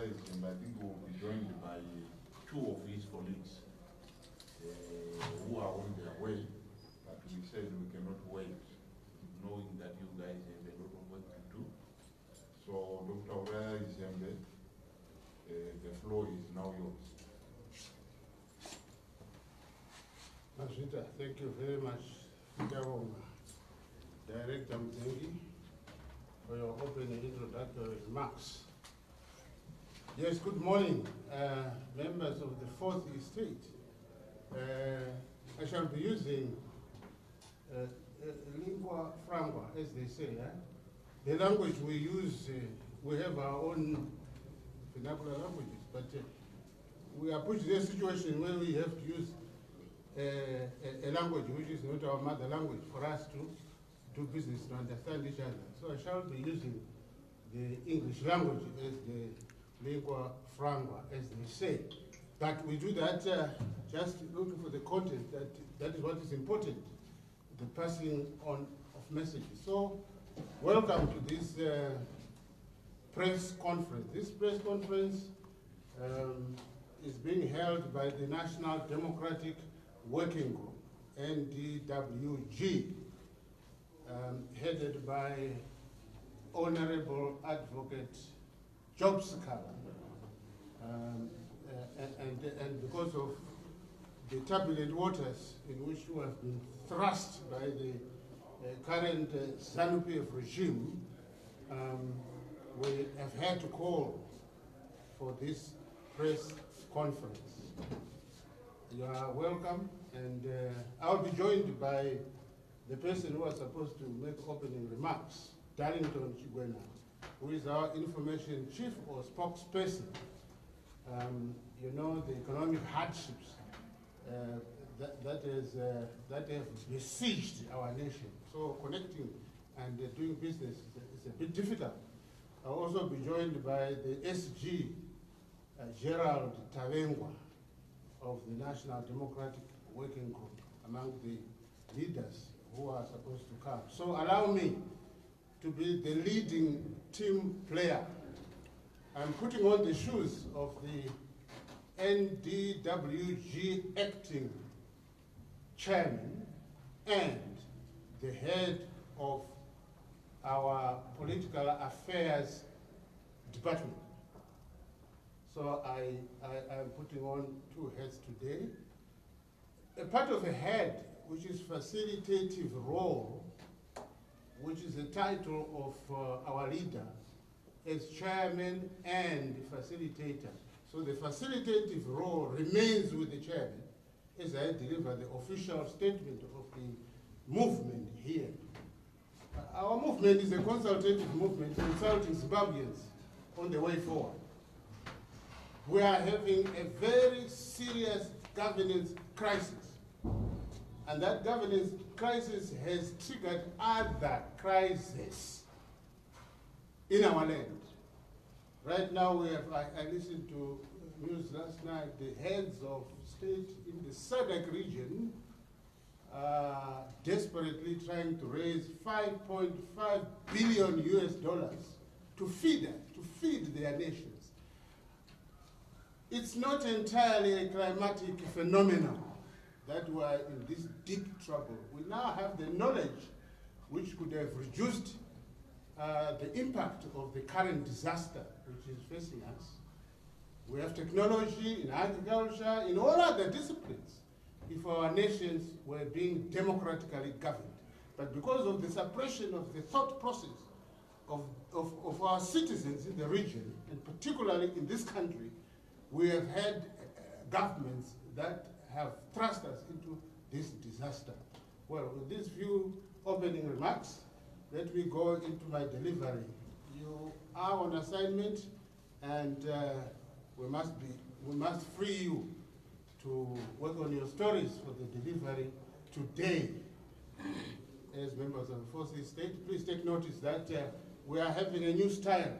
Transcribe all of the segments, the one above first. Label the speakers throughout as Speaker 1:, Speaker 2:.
Speaker 1: Izembe, I think will be joined by two of his colleagues who are on their way. But we said we cannot wait, knowing that you guys have a lot of work to do. So, Dr. Owen Ncube, the floor is now yours.
Speaker 2: Masita, thank you very much, Director Mutodi, for your opening introductory remarks. Yes, good morning, members of the Fourth Estate. I shall be using lingua franca, as they say. The language we use, we have our own vernacular languages, but we are put in a situation where we have to use a language which is not our mother language for us to do business, to understand each other. So I shall be using the English language as the lingua franca, as they say. But we do that just looking for the content, that is what is important, the passing on of messages. So, welcome to this press conference. This press conference is being held by the National Democratic Working Group, NDWG, headed by Honorable Advocate Job Sikhala. And because of the turbulent waters in which we have been thrust by the current ZANU-PF regime, we have had to call for this press conference. You are welcome, and I'll be joined by the person who was supposed to make opening remarks, Darlington Chigwena, who is our information chief or spokesperson. You know, the economic hardships that have besieged our nation. So connecting and doing business is a bit difficult. I'll also be joined by the SG, Gerald Tavengwa, of the National Democratic Working Group, among the leaders who are supposed to come. So allow me to be the leading team player. I'm putting on the shoes of the NDWG acting chairman and the head of our political affairs department. So I'm putting on two heads today. A part of a head, which is facilitative role, which is the title of our leader as chairman and facilitator. So the facilitative role remains with the chairman as I deliver the official statement of the movement here. Our movement is a consultative movement consulting Zimbabweans on the way forward. We are having a very serious governance crisis. And that governance crisis has triggered other crises in our land. Right now, we have, I listened to news last night, the heads of state in the SADC region desperately trying to raise $5.5 billion to feed their nations. It's not entirely a climatic phenomenon that we are in this deep trouble. We now have the knowledge which could have reduced the impact of the current disaster which is facing us. We have technology in agriculture, in all other disciplines, if our nations were being democratically governed. But because of the suppression of the thought process of our citizens in the region, and particularly in this country, we have had governments that have thrust us into this disaster. Well, with these few opening remarks, let me go into my delivery. You are on assignment, and we must free you to work on your stories for the delivery today. As members of the Fourth Estate, please take notice that we are having a new style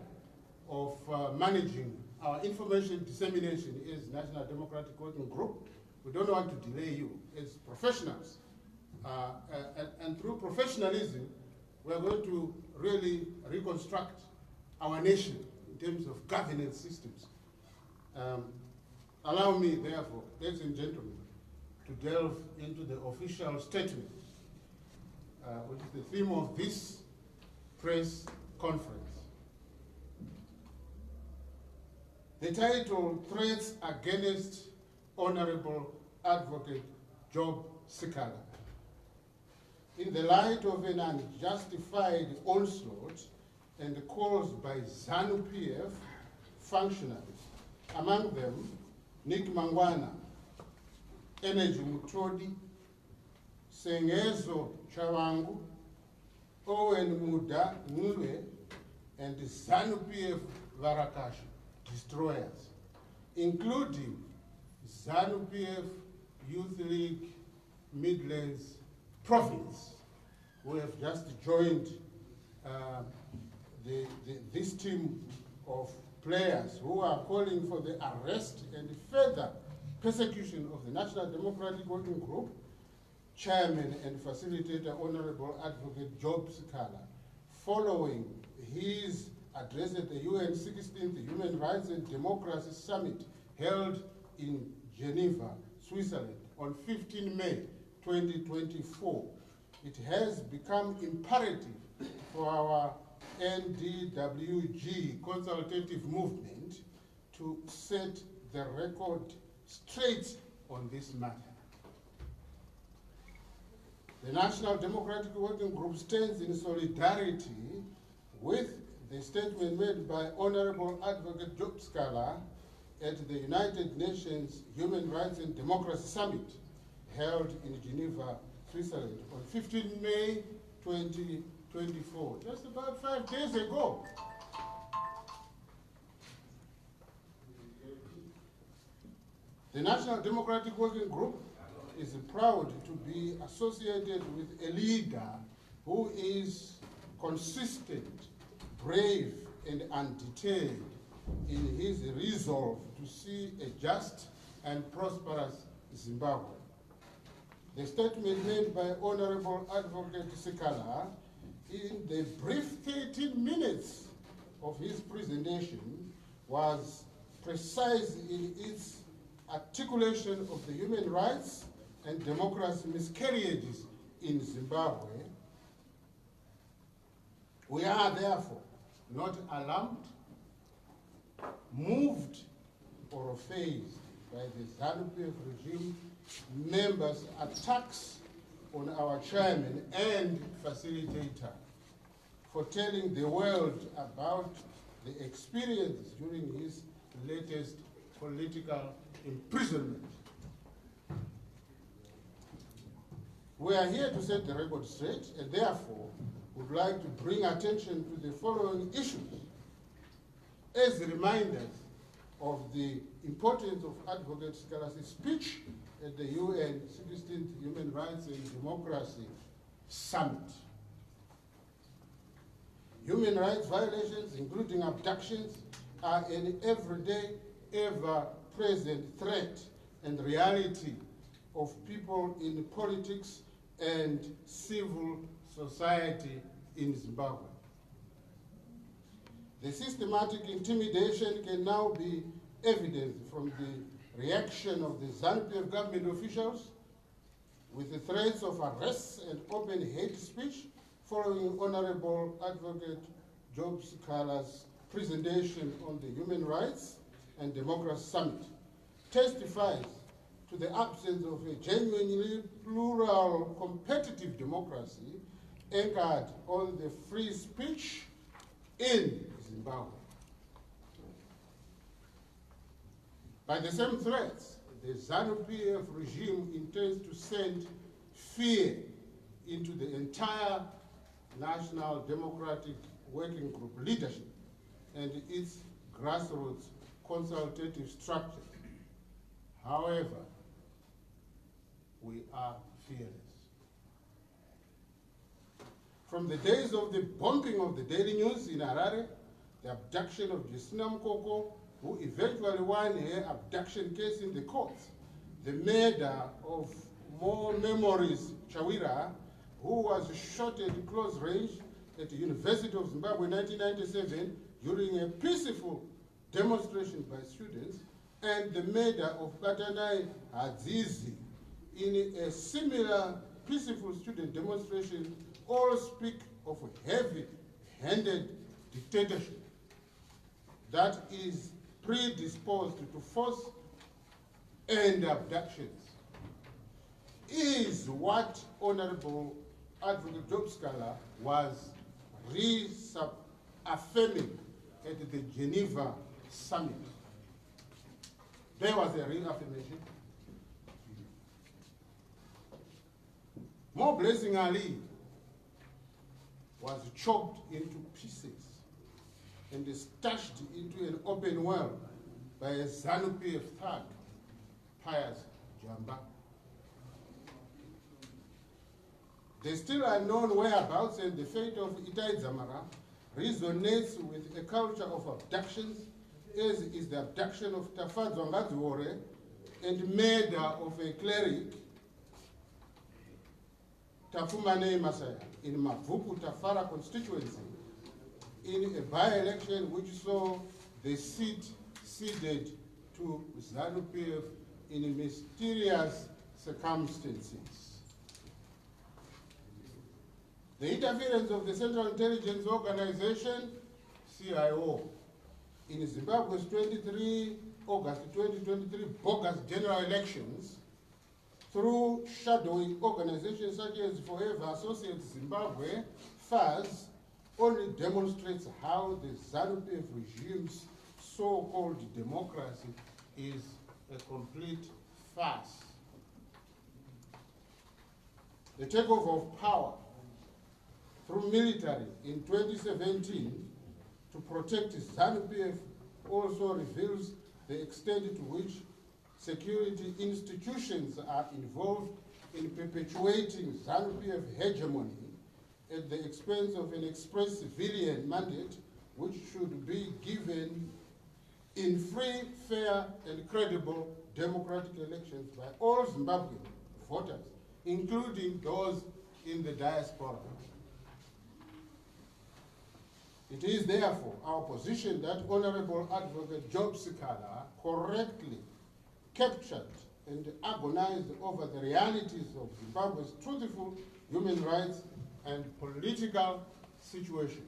Speaker 2: of managing our information dissemination as National Democratic Working Group. We don't want to delay you as professionals. And through professionalism, we're going to really reconstruct our nation in terms of governance systems. Allow me, therefore, ladies and gentlemen, to delve into the official statement, which is the theme of this press conference. The title, Threats Against Honorable Advocate Job Sikhala. In the light of an unjustified onslaught and calls by ZANU-PF functionaries, among them Nick Mangwana, Energy Mutodi, Sengezo Tshabangu, Owen Ncube, and the ZANU-PF Varakashi destroyers, including ZANU-PF Youth League Midlands Province, who have just joined this team of players who are calling for the arrest and further persecution of the National Democratic Working Group Chairman and Facilitator Honorable Advocate Job Sikhala, following his address at the UN 16th Human Rights and Democracy Summit held in Geneva, Switzerland on 15 May 2024. It has become imperative for our NDWG consultative movement to set the record straight on this matter. The National Democratic Working Group stands in solidarity with the statement made by Honorable Advocate Job Sikhala at the United Nations Human Rights and Democracy Summit held in Geneva, Switzerland on 15 May 2024, just about 5 days ago. The National Democratic Working Group is proud to be associated with a leader who is consistent, brave, and undeterred in his resolve to see a just and prosperous Zimbabwe. The statement made by Honorable Advocate Sikhala in the brief 13 minutes of his presentation was precise in its articulation of the human rights and democracy miscarriages in Zimbabwe. We are therefore not alarmed, moved, or fazed by the ZANU-PF regime members' attacks on our chairman and facilitator for telling the world about the experience during his latest political imprisonment. We are here to set the record straight and therefore would like to bring attention to the following issues as reminders of the importance of Advocate Sikhala's speech at the UN 16th Human Rights and Democracy Summit. Human rights violations, including abductions, are an everyday, ever-present threat and reality of people in politics and civil society in Zimbabwe. The systematic intimidation can now be evident from the reaction of the ZANU-PF government officials with the threats of arrests and open hate speech following Honorable Advocate Job Sikhala's presentation on the Human Rights and Democracy Summit, testifies to the absence of a genuinely plural, competitive democracy anchored on the free speech in Zimbabwe. By the same threats, the ZANU-PF regime intends to send fear into the entire National Democratic Working Group leadership and its grassroots consultative structure. However, we are fearless. From the days of the bombing of the Daily News in Harare, the abduction of Justina Mkoko, who eventually won her abduction case in the courts, the murder of More Memories Chawira, who was shot at close range at the University of Zimbabwe in 1997 during a peaceful demonstration by students, and the murder of Katanai Azizi in a similar peaceful student demonstration all speak of a heavy-handed dictatorship that is predisposed to force and abductions. Is what Honorable Advocate Job Sikhala was reaffirming at the Geneva summit. There was a reaffirmation. More Blessing Ali was chopped into pieces and stashed into an open well by a ZANU-PF thug, Pius Jamba. The still unknown whereabouts and the fate of Itai Dzamara resonates with a culture of abductions, as is the abduction of Tafadzwa Ngadziwore and murder of a cleric, Tafumane Masaya, in Mavupu Tafara constituency, in a by-election which saw the seat ceded to ZANU-PF in mysterious circumstances. The interference of the Central Intelligence Organization, CIO, in Zimbabwe's August 2023 bogus general elections through shadowy organizations such as Forever Associates Zimbabwe, FAZ, only demonstrates how the ZANU-PF regime's so-called democracy is a complete farce. The takeover of power through military in 2017 to protect ZANU-PF also reveals the extent to which security institutions are involved in perpetuating ZANU-PF hegemony at the expense of an express civilian mandate which should be given in free, fair, and credible democratic elections by all Zimbabwean voters, including those in the diaspora. It is therefore our position that Honorable Advocate Job Sikhala correctly captured and agonized over the realities of Zimbabwe's truthful human rights and political situation.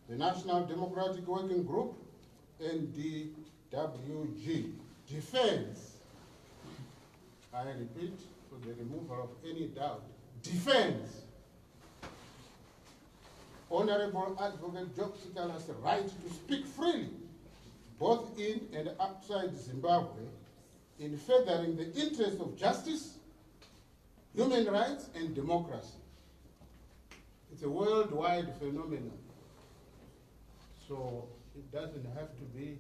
Speaker 2: The National Democratic Working Group, NDWG, defends, I repeat for the removal of any doubt, defends Honorable Advocate Job Sikhala's right to speak freely, both in and outside Zimbabwe, in furthering the interests of justice, human rights, and democracy. It's a worldwide phenomenon. So it doesn't have to be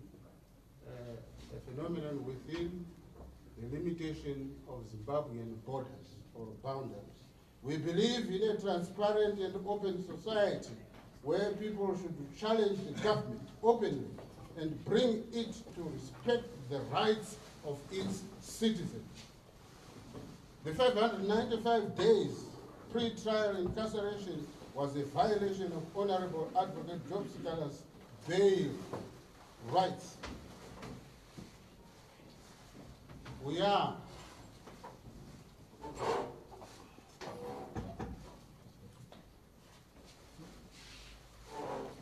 Speaker 2: a phenomenon within the limitation of Zimbabwean borders or boundaries. We believe in a transparent and open society where people should challenge the government openly and bring it to respect the rights of its citizens. The 595 days pre-trial incarceration was a violation of Honorable Advocate Job Sikhala's bail rights.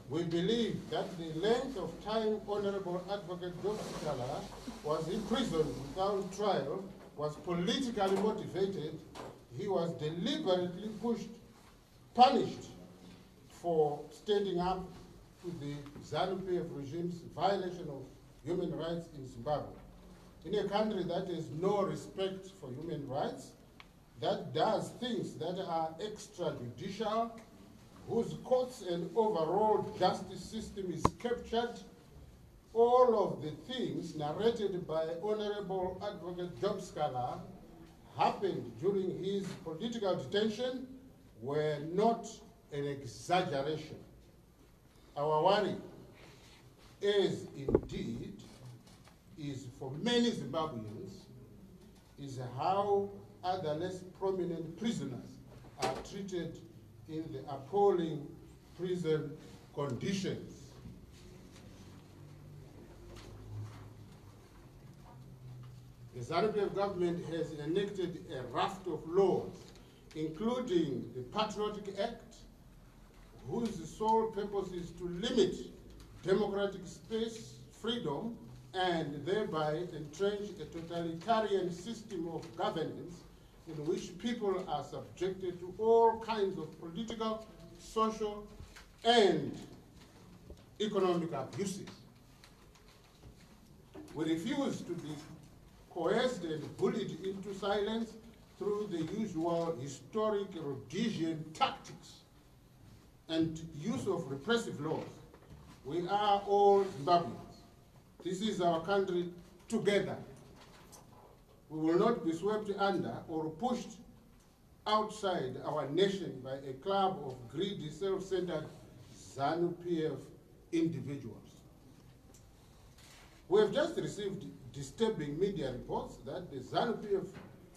Speaker 2: We believe that the length of time Honorable Advocate Job Sikhala was in prison without trial was politically motivated. He was deliberately punished for standing up to the ZANU-PF regime's violation of human rights in Zimbabwe. In a country that has no respect for human rights, that does things that are extrajudicial, whose courts and overall justice system is captured, all of the things narrated by Honorable Advocate Job Sikhala happened during his political detention were not an exaggeration. Our worry, as indeed is for many Zimbabweans, is how other less prominent prisoners are treated in the appalling prison conditions. The ZANU-PF government has enacted a raft of laws, including the Patriotic Act, whose sole purpose is to limit democratic space, freedom, and thereby entrench a totalitarian system of governance in which people are subjected to all kinds of political, social, and economic abuses. We refuse to be coerced and bullied into silence through the usual historic Rhodesian tactics and use of repressive laws. We are all Zimbabweans. This is our country together. We will not be swept under or pushed outside our nation by a club of greedy, self-centered ZANU-PF individuals. We have just received disturbing media reports that the ZANU-PF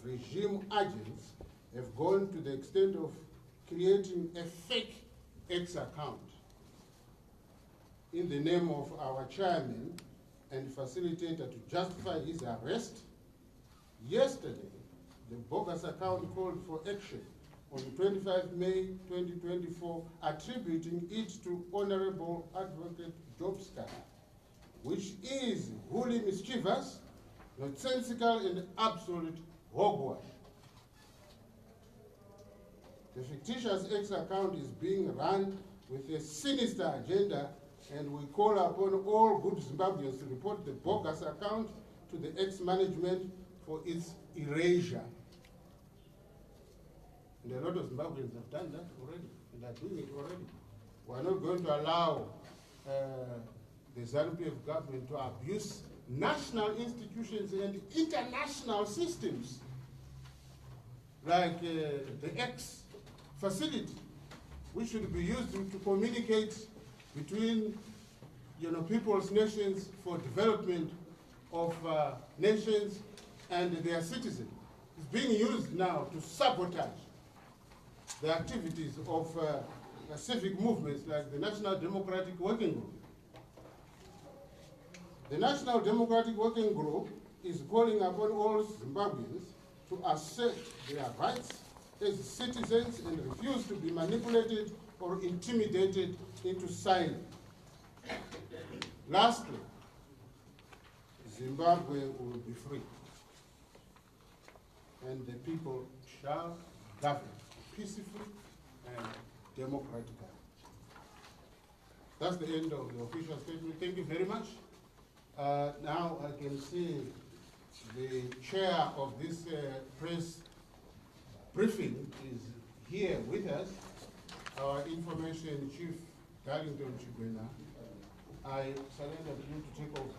Speaker 2: regime agents have gone to the extent of creating a fake X account in the name of our chairman and facilitator to justify his arrest. Yesterday, the bogus account called for action on 25 May 2024, attributing it to Honorable Advocate Job Sikhala, which is wholly mischievous, nonsensical, and absolute hogwash. The fictitious X account is being run with a sinister agenda, and we call upon all good Zimbabweans to report the bogus account to the X management for its erasure. And a lot of Zimbabweans have done that already, and are doing it already. We are not going to allow the ZANU-PF government to abuse national institutions and international systems like the X facility, which should be used to communicate between people's nations for development of nations and their citizens. It's being used now to sabotage the activities of civic movements like the National Democratic Working Group. The National Democratic Working Group is calling upon all Zimbabweans to assert their rights as citizens and refuse to be manipulated or intimidated into silence. Lastly, Zimbabwe will be free, and the people shall govern peacefully and democratically. That's the end of the official statement. Thank you very much. Now I can see the chair of this press briefing is here with us, our information chief, Darlington Chibwena. I surrender to you to take over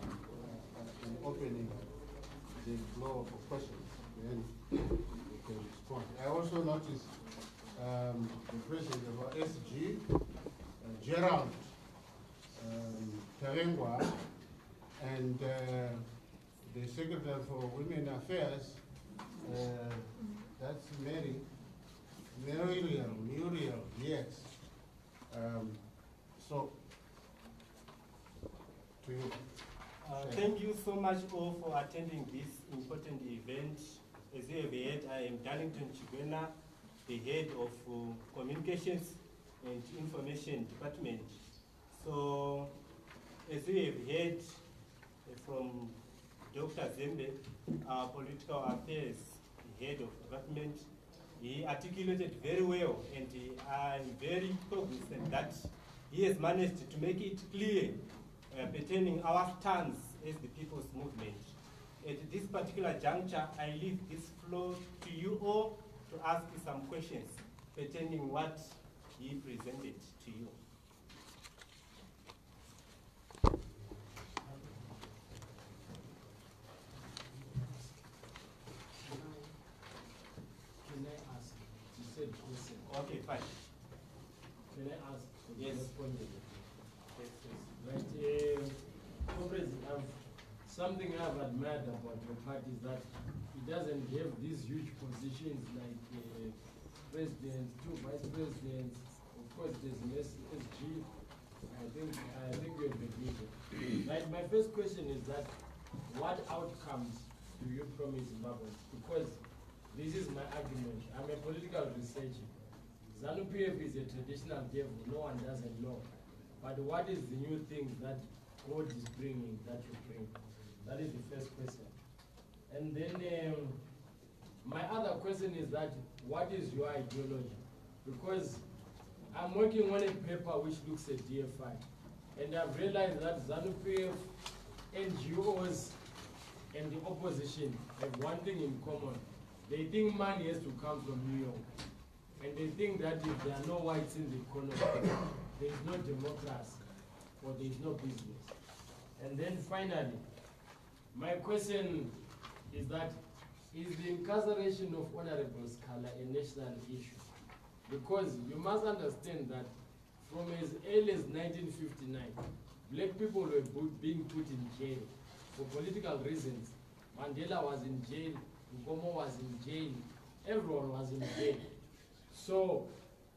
Speaker 2: in opening the floor for questions, then we can respond. I also noticed the president of our SG, Gerald Tarengwa, and the Secretary for Women Affairs, that's Muriel, yes. So, to you.
Speaker 3: Thank you so much all for attending this important event. As you have heard, I am Darlington Chibwena, the head of Communications and Information Department. So, as you have heard from Dr. Zembe, our political affairs head of department, he articulated very well, and I'm very cognizant that he has managed to make it clear pertaining our stance as the people's movement. At this particular juncture, I leave this floor to you all to ask some questions pertaining what he presented to you.
Speaker 4: Can I ask? You said question.
Speaker 3: Okay, fine.
Speaker 4: Can I ask?
Speaker 3: Yes.
Speaker 4: Right. Comrades, something I've admired about your party is that it doesn't have these huge positions like presidents, two vice presidents. Of course, there's an SG. I think we have a leader. Right. My first question is that what outcomes do you promise Zimbabweans? Because this is my argument. I'm a political researcher. ZANU-PF is a traditional devil, no one doesn't know. But what is the new thing that God is bringing, that you bring? That is the first question. And then my other question is that, what is your ideology? Because I'm working on a paper which looks at DFI. And I've realized that ZANU-PF, NGOs, and the opposition have one thing in common. They think money has to come from New York. And they think that if there are no whites in the economy, there is no democracy, or there is no business. And then finally, my question is that, is the incarceration of Honorable Sikhala a national issue? Because you must understand that from as early as 1959, black people were being put in jail for political reasons. Mandela was in jail, Nkomo was in jail, everyone was in jail. So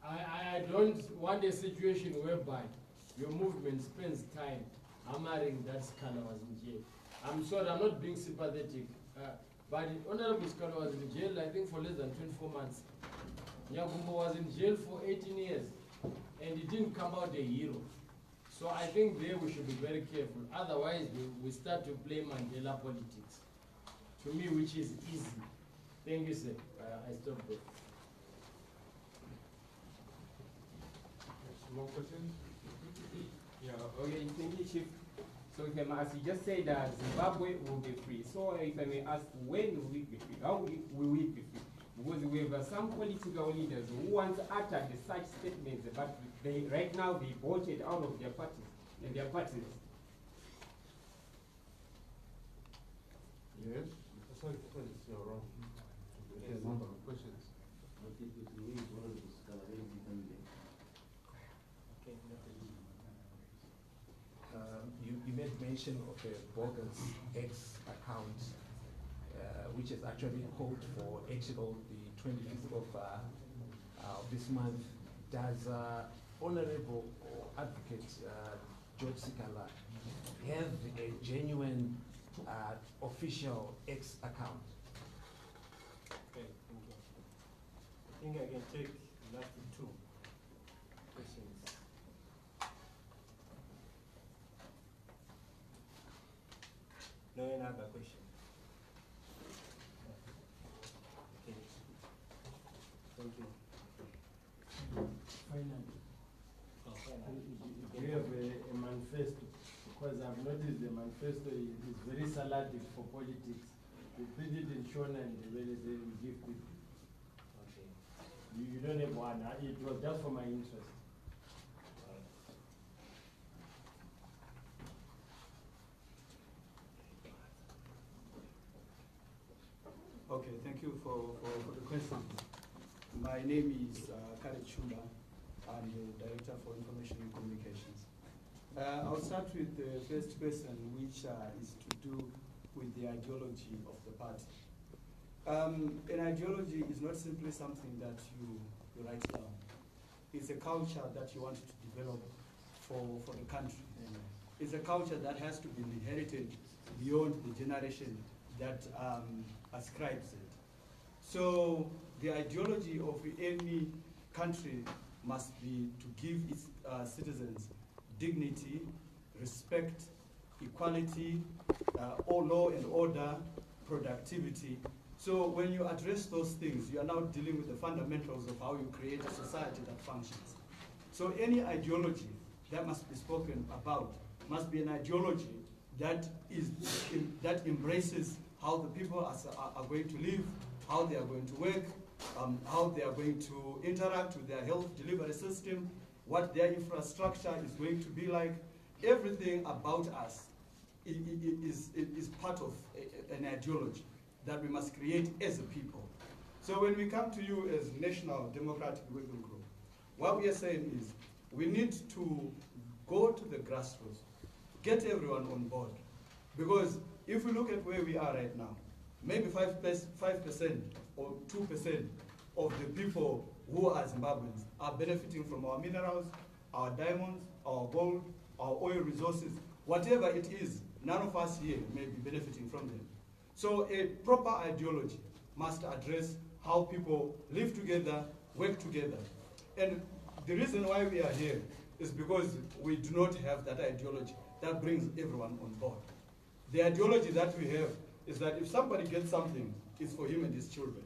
Speaker 4: I don't want a situation whereby your movement spends time hammering that Sikhala was in jail. I'm sorry, I'm not being sympathetic, but Honorable Sikhala was in jail, I think, for less than 24 months. Nyagumbo was in jail for 18 years, and he didn't come out a hero. So I think there we should be very careful. Otherwise, we start to play Mandela politics, to me, which is easy. Thank you, sir. I stop there.
Speaker 5: More questions?
Speaker 6: Yeah, okay, thank you, Chief. So if I may ask, you just said that Zimbabwe will be free. So if I may ask, when will we be free? How will we be free? Because we have some political leaders who once uttered such statements, but right now they voted out of their parties and their parties.
Speaker 2: Yes.
Speaker 5: Sorry, you're wrong. There's a number of questions.
Speaker 7: You made mention of a bogus X account, which is actually called for action on the 25th of this month. Does Honorable Advocate Job Sikhala have a genuine official X account?
Speaker 3: Okay, thank you. I think I can take the last two questions. No other question? Okay. Thank you.
Speaker 4: Finally,
Speaker 3: Oh, finally.
Speaker 4: we have a manifesto, because I've noticed the manifesto is very salative for politics. We print it in Shona and when they say we give people.
Speaker 3: Okay.
Speaker 4: You don't have one. It was just for my interest.
Speaker 8: Okay, thank you for the question. My name is Khaled Chumba. I'm the Director for Information and Communications. I'll start with the first question, which is to do with the ideology of the party. An ideology is not simply something that you write down. It's a culture that you want to develop for the country. It's a culture that has to be inherited beyond the generation that ascribes it. So the ideology of any country must be to give its citizens dignity, respect, equality, law and order, productivity. So when you address those things, you are now dealing with the fundamentals of how you create a society that functions. So any ideology that must be spoken about must be an ideology that embraces how the people are going to live, how they are going to work, how they are going to interact with their health delivery system, what their infrastructure is going to be like. Everything about us is part of an ideology that we must create as a people. So when we come to you as National Democratic Working Group, what we are saying is we need to go to the grassroots, get everyone on board. Because if we look at where we are right now, maybe 5% or 2% of the people who are Zimbabweans are benefiting from our minerals, our diamonds, our gold, our oil resources. Whatever it is, none of us here may be benefiting from them. So a proper ideology must address how people live together, work together. And the reason why we are here is because we do not have that ideology that brings everyone on board. The ideology that we have is that if somebody gets something, it's for him and his children.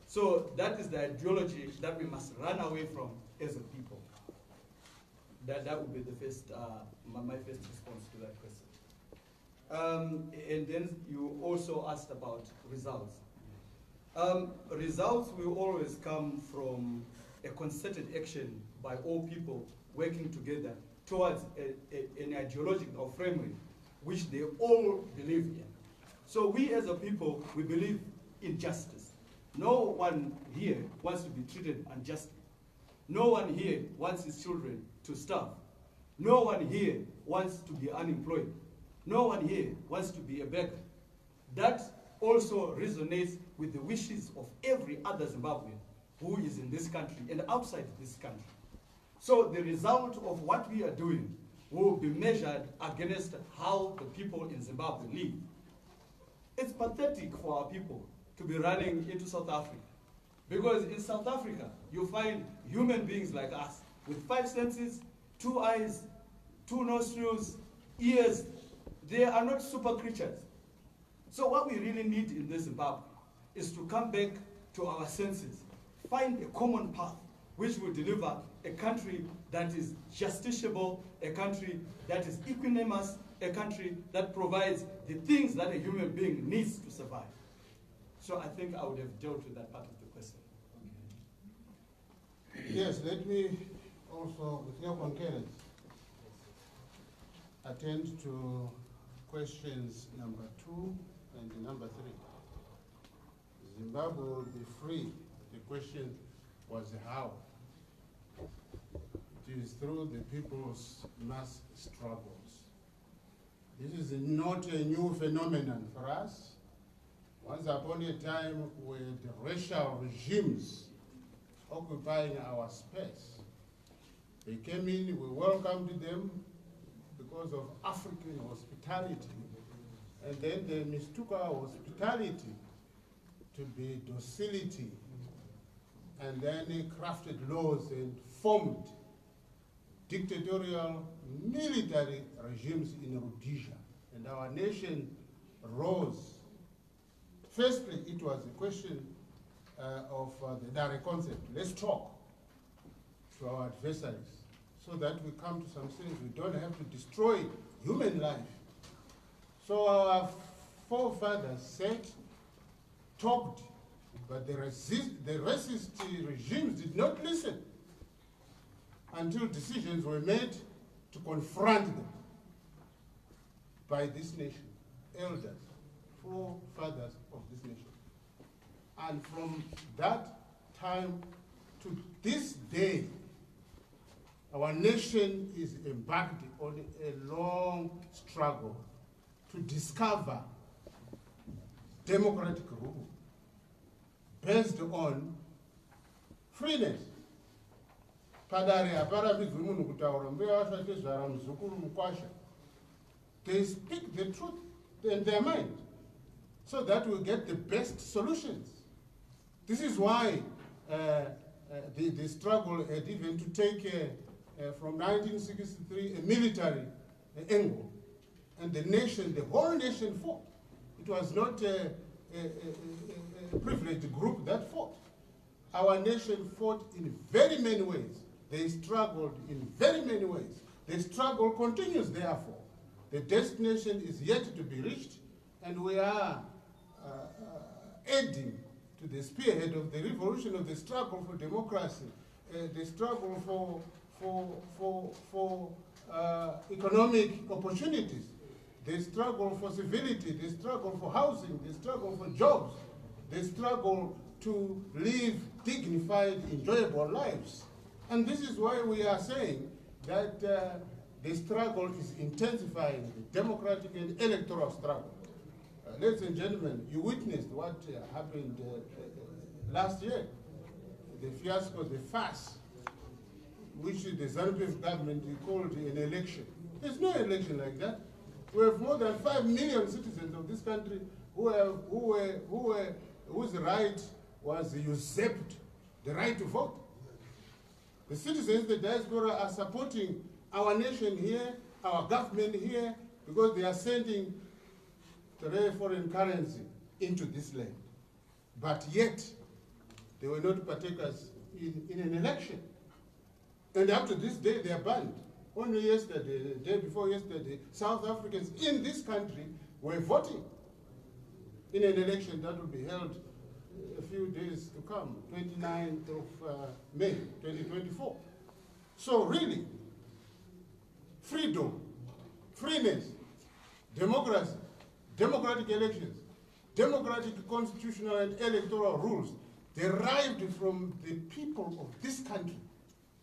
Speaker 8: So that is the ideology that we must run away from as a people. That would be the first, my first response to that question. And then you also asked about results. Results will always come from a concerted action by all people working together towards an ideological framework which they all believe in. So we as a people, we believe in justice. No one here wants to be treated unjustly. No one here wants his children to starve. No one here wants to be unemployed. No one here wants to be a beggar. That also resonates with the wishes of every other Zimbabwean who is in this country and outside this country. So the result of what we are doing will be measured against how the people in Zimbabwe live. It's pathetic for our people to be running into South Africa, because in South Africa you find human beings like us with 5 senses, 2 eyes, 2 nostrils, ears. They are not super creatures. So what we really need in this Zimbabwe is to come back to our senses, find a common path which will deliver a country that is justiciable, a country that is equanimous, a country that provides the things that a human being needs to survive. So I think I would have dealt with that part of the question.
Speaker 2: Yes, let me also, with your concurrence, attend to questions number 2 and number 3. Zimbabwe will be free. The question was how. It is through the people's mass struggles. This is not a new phenomenon for us. Once upon a time, we had racial regimes occupying our space. They came in, we welcomed them because of African hospitality. And then they mistook our hospitality to be docility. And then they crafted laws and formed dictatorial military regimes in Rhodesia. And our nation rose. Firstly, it was a question of the direct concept. Let's talk to our adversaries so that we come to some sense. We don't have to destroy human life. So our forefathers sat, talked, but the racist regimes did not listen until decisions were made to confront them by this nation, elders, forefathers of this nation. And from that time to this day, our nation is embarked on a long struggle to discover democratic rule based on freeness. They speak the truth in their mind so that we get the best solutions. This is why the struggle had even to take from 1963 a military angle. And the nation, the whole nation fought. It was not a privileged group that fought. Our nation fought in very many ways. They struggled in very many ways. The struggle continues, therefore. The destination is yet to be reached, and we are aiding to the spearhead of the revolution of the struggle for democracy, the struggle for economic opportunities, the struggle for civility, the struggle for housing, the struggle for jobs, the struggle to live dignified, enjoyable lives. And this is why we are saying that the struggle is intensifying, the democratic and electoral struggle. Ladies and gentlemen, you witnessed what happened last year, the fiasco, the farce, which the ZANU-PF government called an election. There's no election like that. We have more than 5 million citizens of this country whose right was usurped, the right to vote. The citizens, the diaspora, are supporting our nation here, our government here, because they are sending foreign currency into this land. But yet, they were not partakers in an election. And up to this day, they are banned. Only yesterday, the day before yesterday, South Africans in this country were voting in an election that will be held a few days to come, 29th of May, 2024. So really, freedom, freeness, democracy, democratic elections, democratic constitutional and electoral rules derived from the people of this country.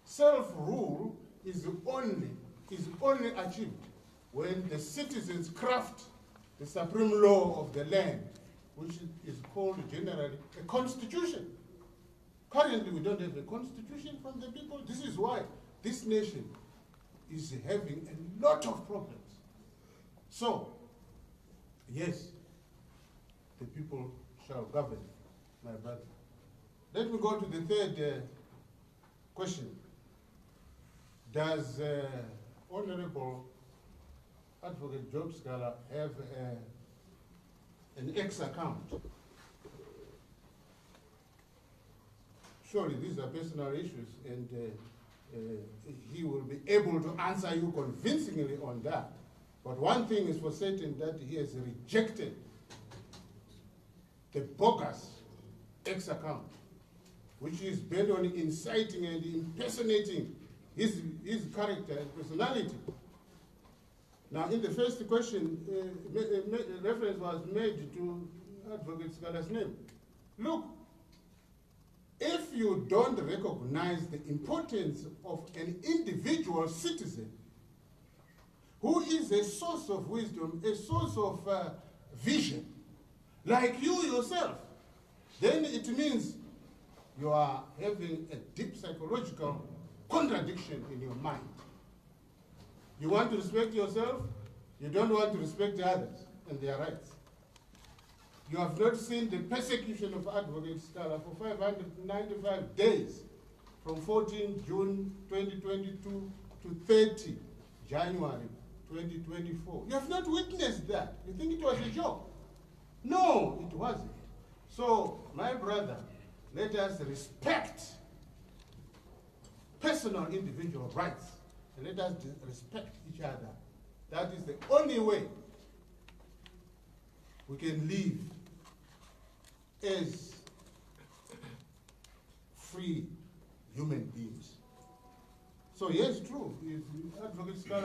Speaker 2: Self-rule is only achieved when the citizens craft the supreme law of the land, which is called generally a constitution. Currently, we don't have a constitution from the people. This is why this nation is having a lot of problems. So, yes, the people shall govern, my brother. Let me go to the third question. Does Honorable Advocate Job Sikhala have an X account? Surely these are personal issues, and he will be able to answer you convincingly on that. But one thing is for certain, that he has rejected the bogus X account, which is bent on inciting and impersonating his character and personality. Now, in the first question, reference was made to Advocate Sikhala's name. Look, if you don't recognize the importance of an individual citizen who is a source of wisdom, a source of vision, like you yourself, then it means you are having a deep psychological contradiction in your mind. You want to respect yourself, you don't want to respect others and their rights. You have not seen the persecution of Advocate Sikhala for 595 days, from 14 June 2022 to 30 January 2024. You have not witnessed that. You think it was a joke? No, it wasn't. So, my brother, let us respect personal individual rights, and let us respect each other. That is the only way we can live as free human beings. So yes, true, if Advocate Sikhala